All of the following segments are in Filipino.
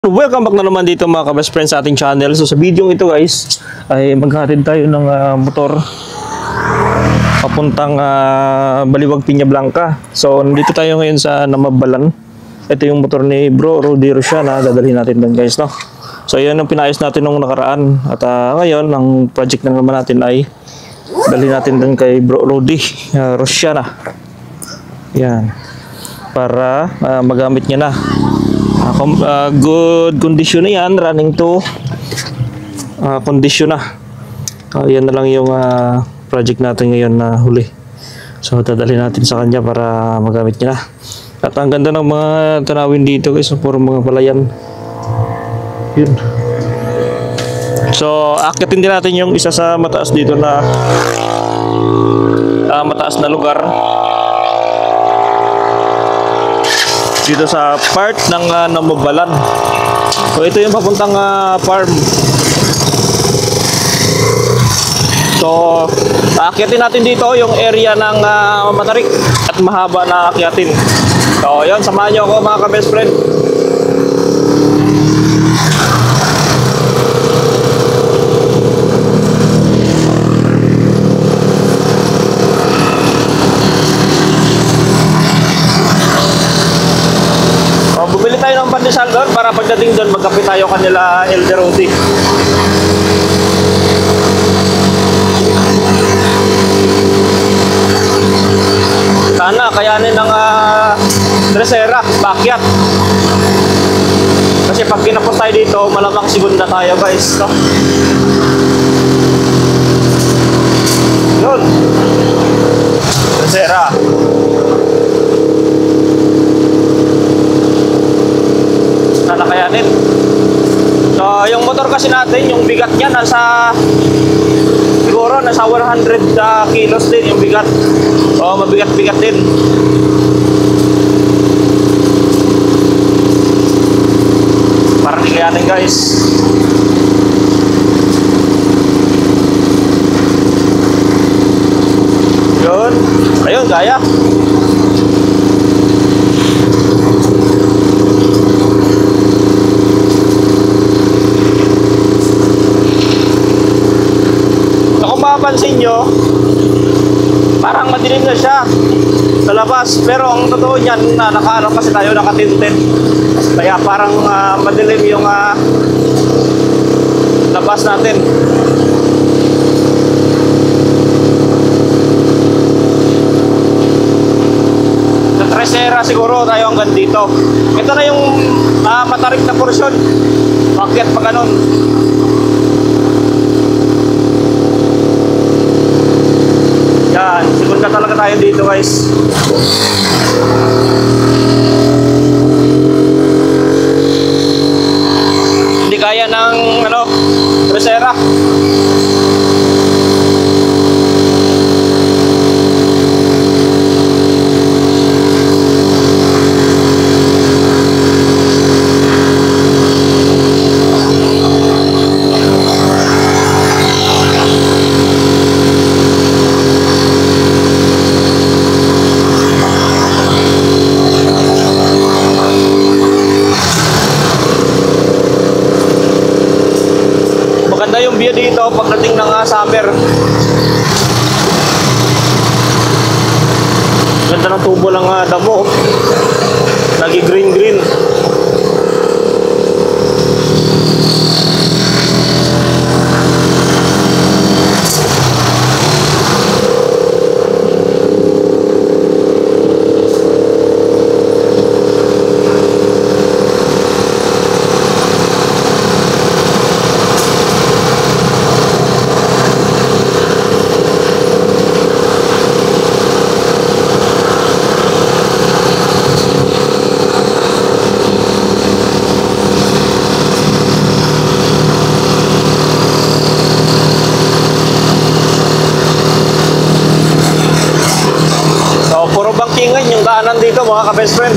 Welcome back na naman dito mga ka-best friends sa ating channel. So sa video ito guys ay maghatid tayo ng motor papuntang Baliwag Piña Blanca. So nandito tayo ngayon sa Namabalan. Ito yung motor ni Bro Rudy Rosiana, dadalhin natin doon guys, no? So yan ang pinayos natin nung nakaraan. At ngayon ang project na naman natin ay dalhin natin doon kay Bro Rudy Rosiana. Yan, para magamit niya na. Good condition na yan, running to condition na. Yan na lang yung project natin ngayon na huli. So dadalhin natin sa kanya para magamit niya na. At ang ganda ng mga tanawin dito guys, puro mga palayan. Yun. So akitin din natin yung isa sa mataas dito na mataas na lugar dito sa part ng Namabalan. So ito yung papuntang farm. So aakyatin natin dito yung area ng matarik at mahaba na aakyatin. So yun, samahan nyo ako mga ka-best friend. Bumili tayo ng pandesal doon para pagdating doon magkape tayo kanila Elder Rudy. Sana kayanin ng Dresera, bakyat. Kasi pag kinapos tayo dito, malamang segunda tayo guys, no? Yun, Dresera. Sana kayanin. So yung motor kasi natin, yung bigat niya siguro nasa 100 kilos din yung bigat. O mabigat-bigat din. Parang di kayanin guys. Yun. Ayun, gaya. Mapapansin nyo, parang madilim na siya sa labas, pero ang totoo niyan nakaano kasi tayo, nakatinted, kaya parang madilim yung labas natin. Sa Tresera siguro tayo hanggang dito. Ito na yung matarik na porsyon, pakyat pa ganun. Yan, segunda talaga tayo dito guys. Hindi kaya ng Tresera. Maganda yung view dito pagdating ng summer. Ganda ng tubo ng damo. Lagi green-green. Puro bangkingan yung daanan dito mga ka-best friend.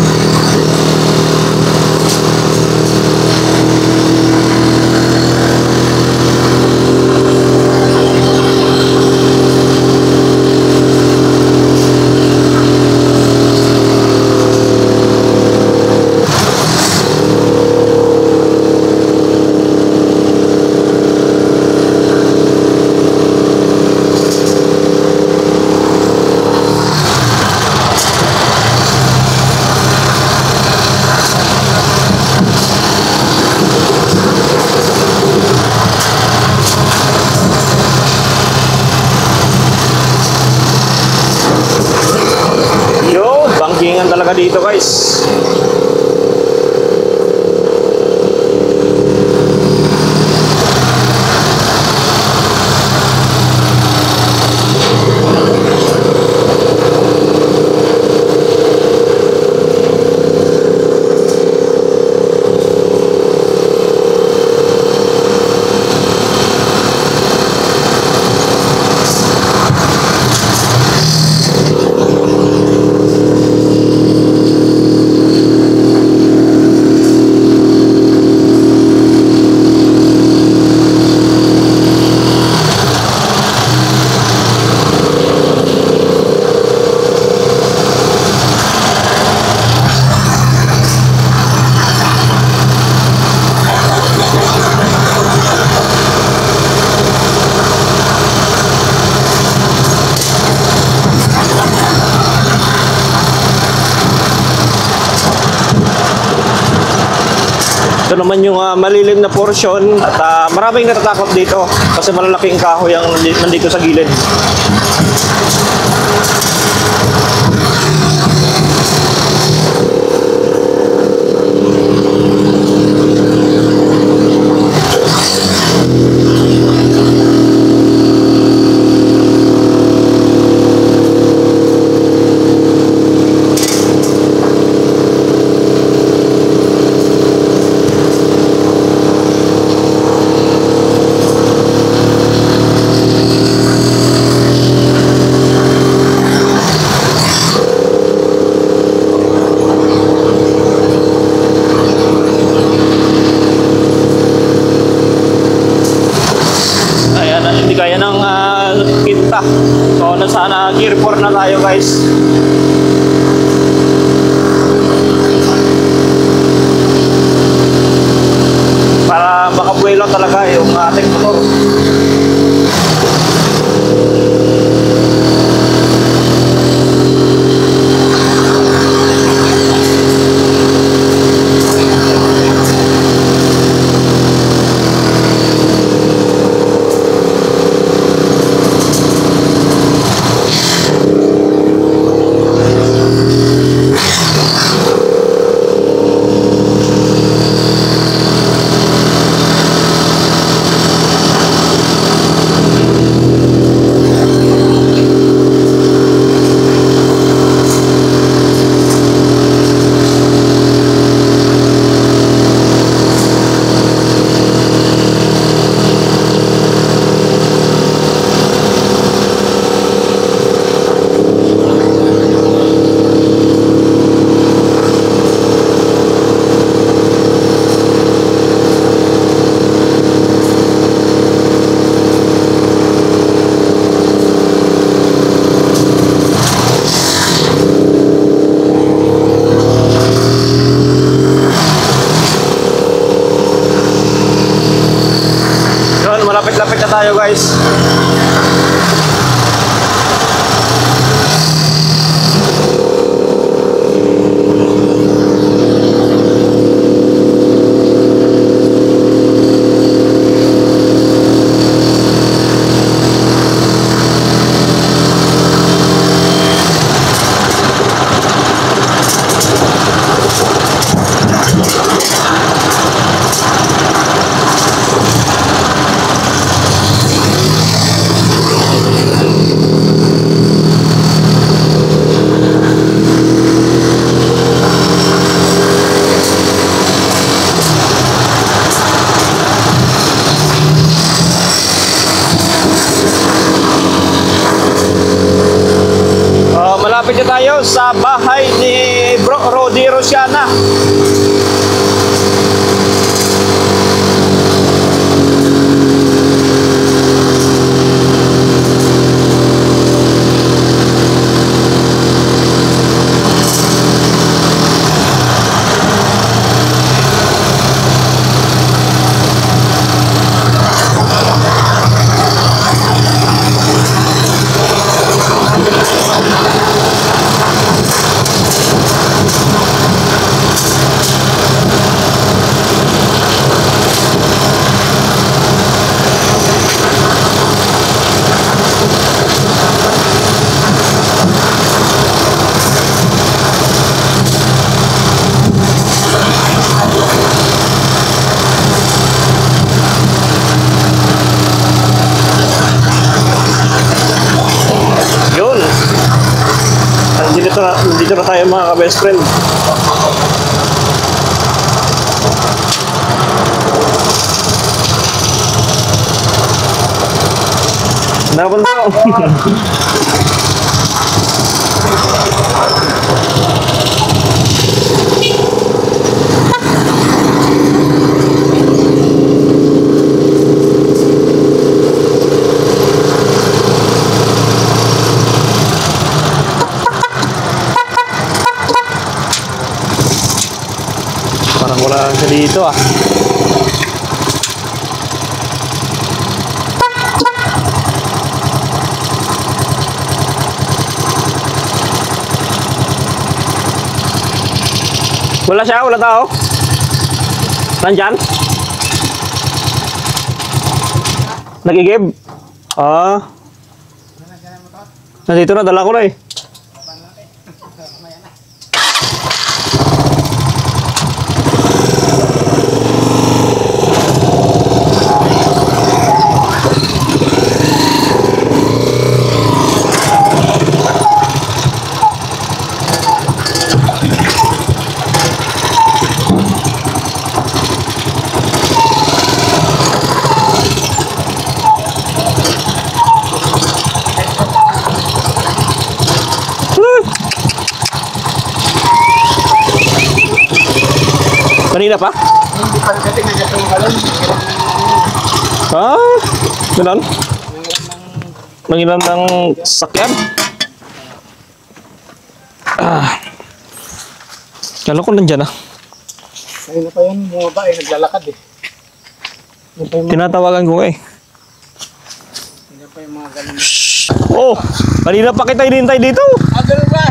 Ito naman yung malilim na portion at maraming natatakot dito kasi malalaking kahoy ang nandito sa gilid. Hindi kaya ng kita. So sana gear 4 na tayo guys. Para makabuelo talaga yung ating motor. Malapit-lapit na tayo guys. Malapit na tayo sa bahay ni Bro Rody Rosiana. Dito na tayo mga ka-best friend. Napunta ko. Parang wala siya dito ah. Wala siya, wala tao. Nandyan? Nagigib? Ah. Nandito na, dala ko na eh. Kanina pa? Hindi pa dating na gatong galon. Ah, ganun? Nangilan ng sakyan? Ah. Kala ko nandyan ah. Ayun na pa yun, bumaba eh, naglalakad eh. Yun pa yung mga, Tinatawagan ko nga eh. yun pa yung mga galon. Oh, kanina pa kita hinihintay dito. Ganun ba?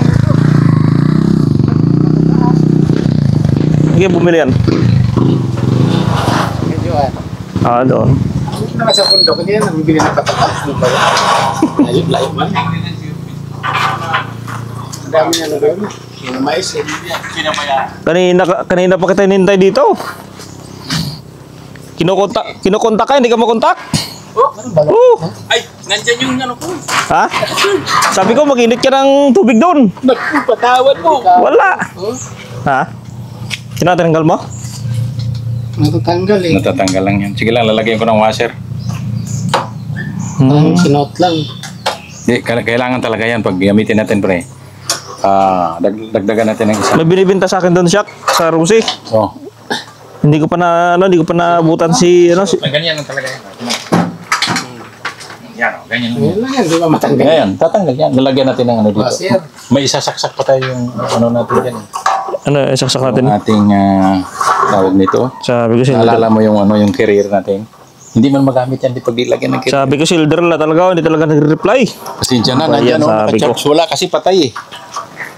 Sige, bumili yan. Medyo Ah, doon. Dito naman sa bundok, hindi na nabibili ng patatas. Ano ba yun? Layo man. Ang dami niya na doon. Yung mais eh. Kanina pa kita hinihintay dito. Kinukontak ka, hindi ka makontak. Oh, ganun ba? Oh, Ay, nandyan yung ano ko. ha? Sabi ko mag-init ka ng tubig doon. Naku, patawad mo. Wala. Oh, Ha? Tinatanggal mo? natatanggal eh. Natatanggal lang yan. Sige lang, lalagyan ko ng washer. Parang sinot lang. Di, kailangan talaga yan pag gamitin natin, pre. Dagdagan natin ng isa. May binibinta sa akin doon, Shaq, sa Rusi. Oh. Hindi ko pa naabutan si Ganyan lang talaga yan. Yan, oh, ganyan lang. Ngayon lang yan, di ba matanggal? Ngayon, tatanggal yan. Lalagyan natin ng ano dito. Washer. May isasaksak pa tayo yung ano natin yan. saksak natin. Yung ating tawag nito. Sabi ko silder. Naalala mo yung ano yung career natin. Hindi man magamit yan, di pag dilagyan ng career. Sabi ko silder la talaga, hindi talaga nagre-reply. Pasensya na, Ano ba yan, nandyan o, sabi naka-charge. Wala kasi patay eh.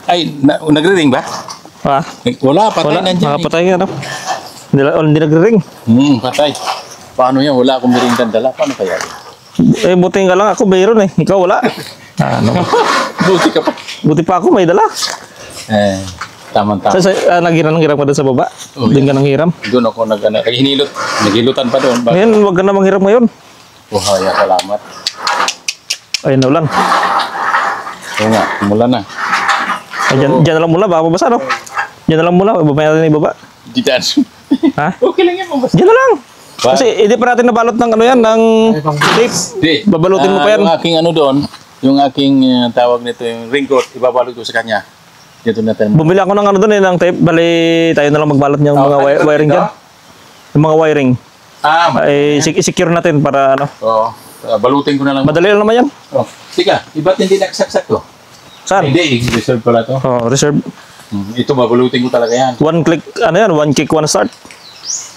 Ay, nagre-ring ba? Ha? Wala, patay Wala, nandyan eh. makapatay ka na. Hindi nagre-ring. Patay. Paano yan? Wala akong mirindan dala. Paano kaya? Eh, buti nga lang ako mayroon eh. Ikaw wala. Ano? Buti ka pa. Buti pa ako may dala. Tama-tama. Nanghiram ka doon sa baba. Oh, Doon ka nanghiram. Doon ako hinilot. Naghilutan pa doon. Ngayon, wag ka na manghiram ngayon. Buhaya, salamat. Ayun na ulan. Oo nga, mula na. Ay, dyan na lang muna, baka mabasa no? Dyan na lang muna, babaya natin ibaba. Di dyan. Ha? Okay lang yan, mabasa. Dyan na lang. Ba? Kasi hindi pa natin nabalot ng ano yan, ng tape. Di. Babalutin mo pa yan. Yung aking ano doon, yung aking tawag nito, yung raincoat, ibabalot ko sa kanya. Dito natin. Bumili ako ng ano doon eh, ng tape. Bali, tayo na lang magbalot ng mga wiring dyan. Yung mga wiring. Ay, secure natin para ano. Oo. Balutin ko na lang. Madali lang naman yan. Oh. Tika, iba't hindi nagsaksak to? Saan? Hindi, reserve pala to. Oh, reserve. Ito, babalutin ko talaga yan. One click, ano yan, one kick, one start.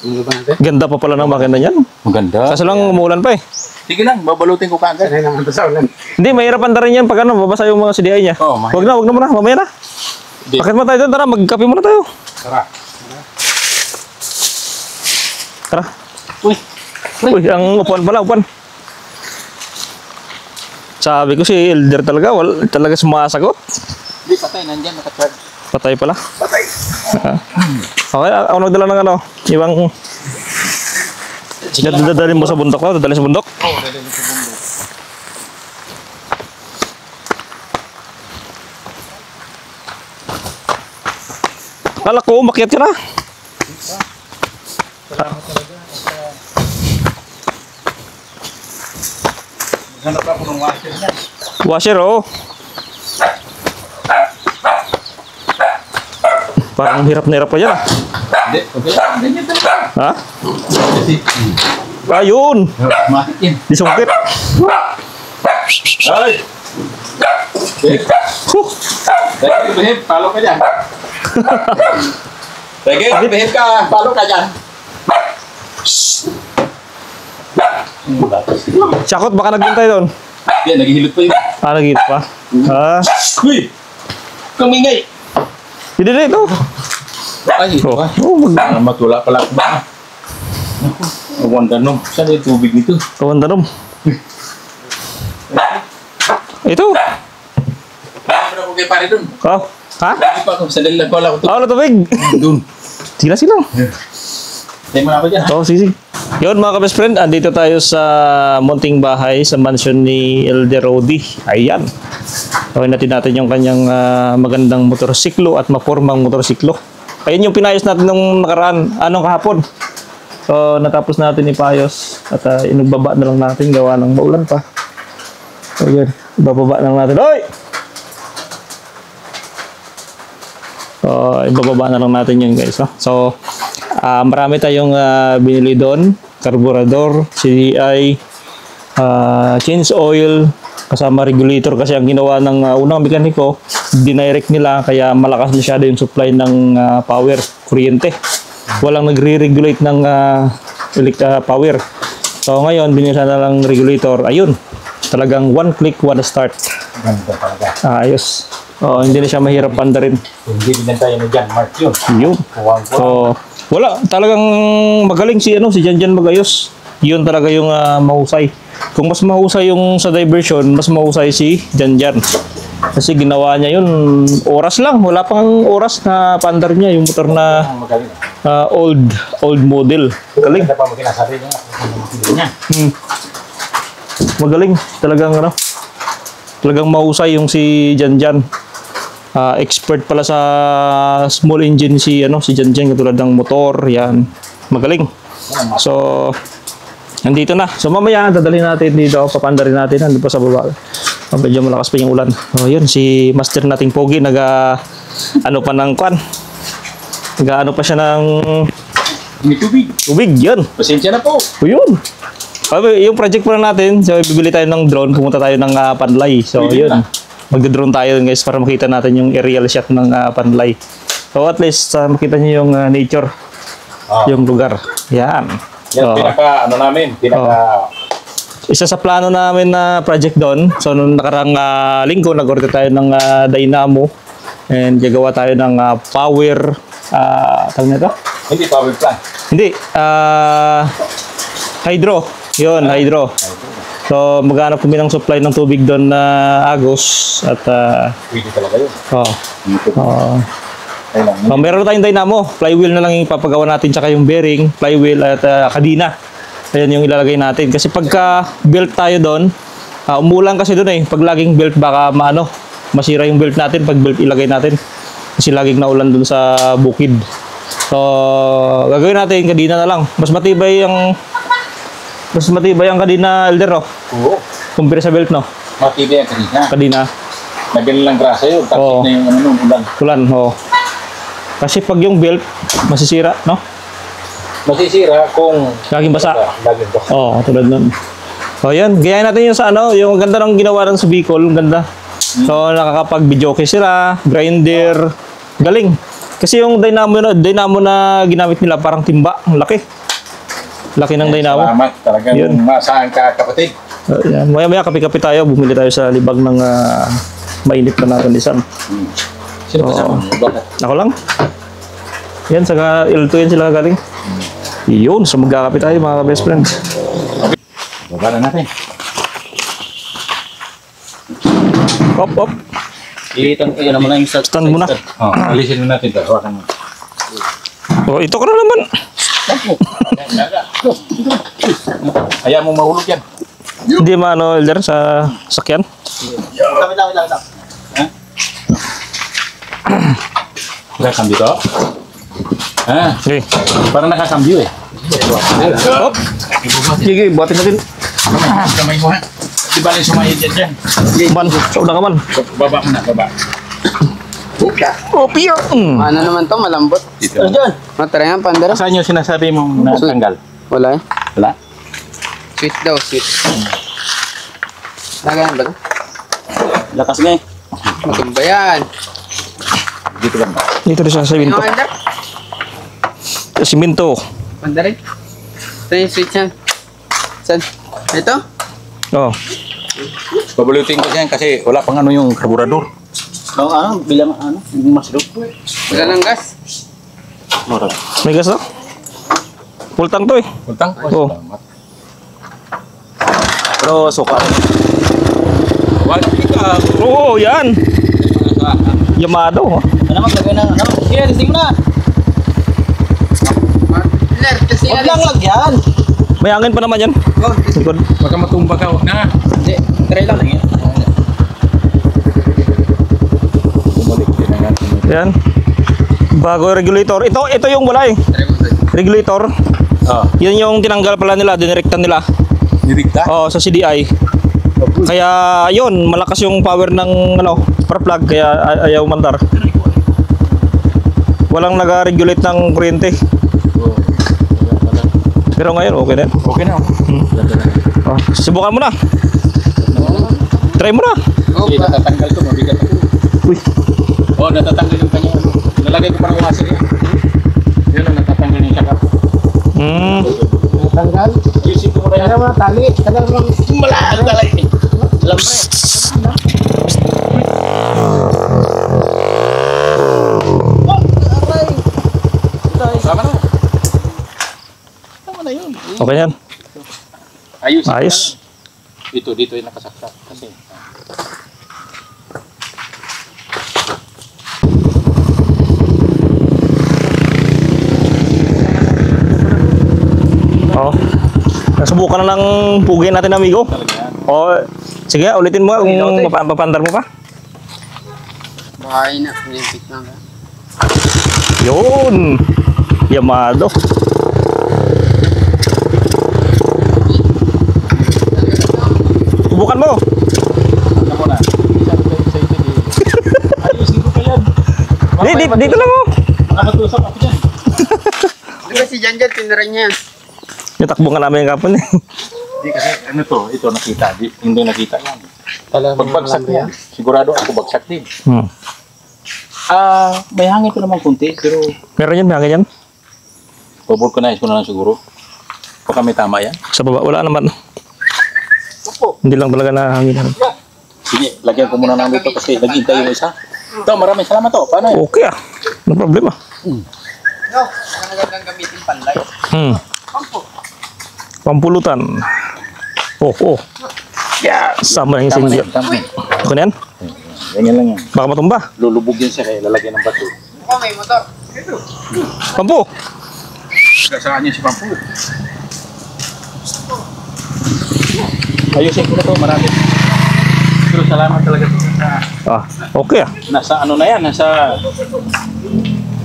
Ano ba natin? Ganda pa pala ng makina niyan. Maganda. Kaso lang umuulan pa eh. Sige lang, babalutin ko kaagad. Sanay naman ito sa ulan. Hindi, mahirapan na rin yan pag ano, babasa yung mga CDI niya. Oo, mahirap. Wag na muna, mamaya na. Hindi. Bakit mo tayo doon? Tara, magkape muna tayo. Tara. Tara. Uy. Uy, ang upuan pala, upuan. Sabi ko si Elder talaga, talaga sumasagot. Hindi, patay. Nandyan, nakacharge. Patay pala. Patay. Okay, ako nagdala ng ano, ibang... Dadalhin mo sa bundok ko, dadalhin sa bundok. Oo, dadalhin sa bundok. Kala ko, umakyat ka na. Maghanap ako ng washer niya. Washer, oh. Parang hirap na hirap pa yan. Hindi, okay lang. Ganyan talaga. Ha? Kasi, Ayun! mahit yan. Disungkit. Ay! Huh. Sige, behave. Palo ka dyan. Sige, behave ka. Palo ka dyan. Sakot, baka naghintay doon. Hindi, naghihilot pa yun. Naghit pa. Uy! Kumingay! Hindi na ito. Ay, ito Oh, ba? oh, Matula pala ako ba? Awan danom. Saan yung tubig nito? Kawan danom. Ito. Para ko kay pare dun. Oh. Ha? Hindi pa ako. Sandali lang ko lang ako. Oh, tubig. Dun. Sila sila. Tayo mo na ako dyan ha. Oh, sige. Yun mga ka-best friend, andito tayo sa munting bahay sa mansion ni Elder Rody. Ayan. Gawin natin yung kanyang magandang motorsiklo at mapormang motorsiklo. Ayun yung pinayos natin nung nakaraan, kahapon. So, natapos natin ipayos at inugbaba na lang natin, gawa ng maulan pa. So, yun. Ibababa na lang natin. Oy! So, ibababa na lang natin yun guys. No? So, marami tayong binili doon. Carburetor, CDI, change oil, kasama regulator kasi ang ginawa ng unang mekaniko, dinirect nila kaya malakas masyado yung supply ng power, kuryente. Walang nagre-regulate ng power. So ngayon, binisa na lang regulator. Ayun, talagang one click, one start. Ganda talaga. Ayos. Hindi na siya mahirap pandarin. Hindi binenta yun dyan, Mark yun. Yun. So, wala. Talagang magaling si Janjan magayos. Yun talaga yung mahusay. Kung mas mahusay yung sa diversion, mas mahusay si Janjan. Kasi ginawa niya yun, oras lang. Wala pang oras na pandar niya. Yung motor na Magaling. old model. Galing. Ganda pa mo kinasari niya. Magaling. Talagang mahusay yung si Janjan. Expert pala sa small engine si Janjan, katulad ng motor, yan. Magaling. So, nandito na. So, mamaya, dadalhin natin dito, papandarin natin, nandito pa sa baba. Medyo malakas pa yung ulan. Yun, si master nating Pogi, pa siya ng May tubig. tubig, yun. Pasensya na po. Yun. Yung project pa natin, so, bibili tayo ng drone, pumunta tayo ng Panlay. So, Bibili yun. na. Magdodrone tayo guys para makita natin yung aerial shot ng Panlay. So at least makita niyo yung nature, yung lugar. Yan. Yan, So, isa sa plano namin na project doon. So nung nakarang linggo, nag-order tayo ng dynamo and gagawa tayo ng power, tawag nito? Hindi power plant. Hindi, hydro. Yun, hydro. So, maghanap kami ng supply ng tubig doon na Agos at Pwede talaga yun. Meron tayong dynamo, flywheel na lang yung ipapagawa natin tsaka yung bearing, flywheel at kadina. Ayan yung ilalagay natin kasi pagka belt tayo doon, umulan kasi doon pag laging belt baka masira yung belt natin pag belt ilagay natin kasi laging naulan doon sa bukid. So, gagawin natin kadina na lang. Mas matibay ang kadina, Elder, Oo. kumpira sa belt, no? Matibay ang kanina. Kadina. Nagaling lang grasa yun. Tapos Oo. na yung ulan. Tulan, Kasi pag yung belt, masisira, no? Masisira kung Laging basa. Laging basa. Tulad nun. So, yan. Gayahin natin yung sa yung ganda ng ginawa ng sa Bicol. Ang ganda. So, nakakapag-videoke sila, grinder. Galing. Kasi yung dynamo na ginamit nila, parang timba. Ang laki. Laki ng dynamo. Salamat. Talagang Yun. masaan ka, kapatid. Yan. Maya-maya, kape-kape tayo. Bumili tayo sa libag ng mainit na natin lisan. Sino kasama mo? Bakit? Ako lang. Yan, sa L2 yan sila galing. Yun, so magkakape tayo mga best friend. Baba na natin. Op. Iyan mo na yung Stand muna. Alisin mo natin ito. Hawakan mo. Ito ka na naman. Ayaw mo mahulog yan. Hindi Elder, sa sakyan. Lang. Nakakambyo to? Okay. Parang nakakambyo eh. Op. Sige, buhatin natin. Kamay mo ha. Di ba rin sumayad dyan? Man, sa una ka man. Baba mo na, baba. Piyo. Ano naman to, malambot. Dito. Matara yan, pandara. Saan yung sinasabi mong natanggal? Wala Wala? Sweet daw, sweet. Lagayan ba to? Lakas nga eh. Matumba yan. Dito lang ba? Dito rin sa Ano siminto. ka, Andar? Siminto. Pandara. Ito yung sweet yan. Saan? Ito? Babulutin ko dyan kasi wala pang yung karburador. Bilang yung masarap. Wala ng gas. May gas na? Full tank to eh. Puntang? Oo. Salamat. Pero suka. Wag ka. Oo, yan. Yamado. Ano maglagay ng ano? Sige, testing mo na. Huwag lang lagyan. May hangin pa naman yan. Likod. Baka matumba ka, wag na. Hindi, try lang yan. Bumalik din ang ating Yan. Bago regulator. Ito yung wala eh. Regulator. Yun yung tinanggal pala nila, dinirektan nila. nirigta. Oo, sa CDI. Kaya yun, malakas yung power ng ano, spark plug kaya ayaw mandar. Walang nag-regulate ng kuryente. Pero ngayon okay na. Okay na. Oh, subukan mo na. Try mo na. Hindi, natatanggal to, mabigat ako. Uy. Oh, natatanggal yung kanya. Nalagay ko pa ng washer yan. Yan ang natatanggal yung sakap. Natanggal. Ayusin ko muna yan. Kaya mga tali. Tagal lang. Malaan talay. Lambre. Sama na. Tama na yun. Okay yan. Ayusin ko Ayos. na. Dito yung nakasaksak. Kasi. Oh. Nasubukan na ng pugin natin, amigo. Talaga yan. Oh, sige, ulitin mo kung mapapandar mo pa. Bahay na. Olympic na. Yun. Yamado. Subukan mo. Ano mo na? Sabi ko sa ito ayusin ko pa yan. Dito lang mo. Baka matusok ako dyan. Diba si Janjan, tinira niya yan. Natakbo nga namin yung kapon eh. Hindi kasi ano to, ito nakita. Hindi nakita yan. Talagang Pagbagsak niya, sigurado ako bagsak din. Hmm. May hangin ko naman kunti, pero Meron yan, may hangin yan. vulcanize ko na lang siguro. Baka may tama yan. Sa baba, wala naman. Hindi lang talaga na hangin. Sige, lagyan ko muna namin ito kasi naghihintay yung isa. Ito, maraming salamat to. Paano yun? Okay ah. No problema. No, ang nagandang gamitin panlay. Pampulutan. Oh. Yeah. Sama yung Tama na single. yan, tama na yan. Ako na yan. Ganyan lang yan. Baka matumba. Lulubog yan siya kaya lalagyan ng bato. Oh, may motor. Pampu. Saan niyo si Pampu? Ayusin ko na to, marami. Pero salamat talaga sa Okay ah. nasa ano na yan, nasa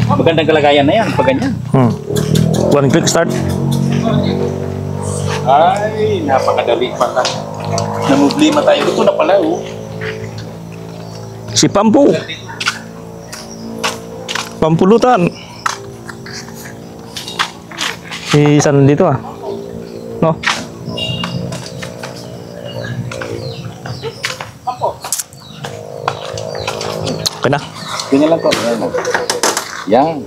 magandang kalagayan na yan, pag ganyan. One click start. Ay, napakadali pala. Namublima tayo. Ito na pala, oh. Si Pampu. Pampulutan. Isa nandito ah. No? Okay na. Ganyan lang to. Yan.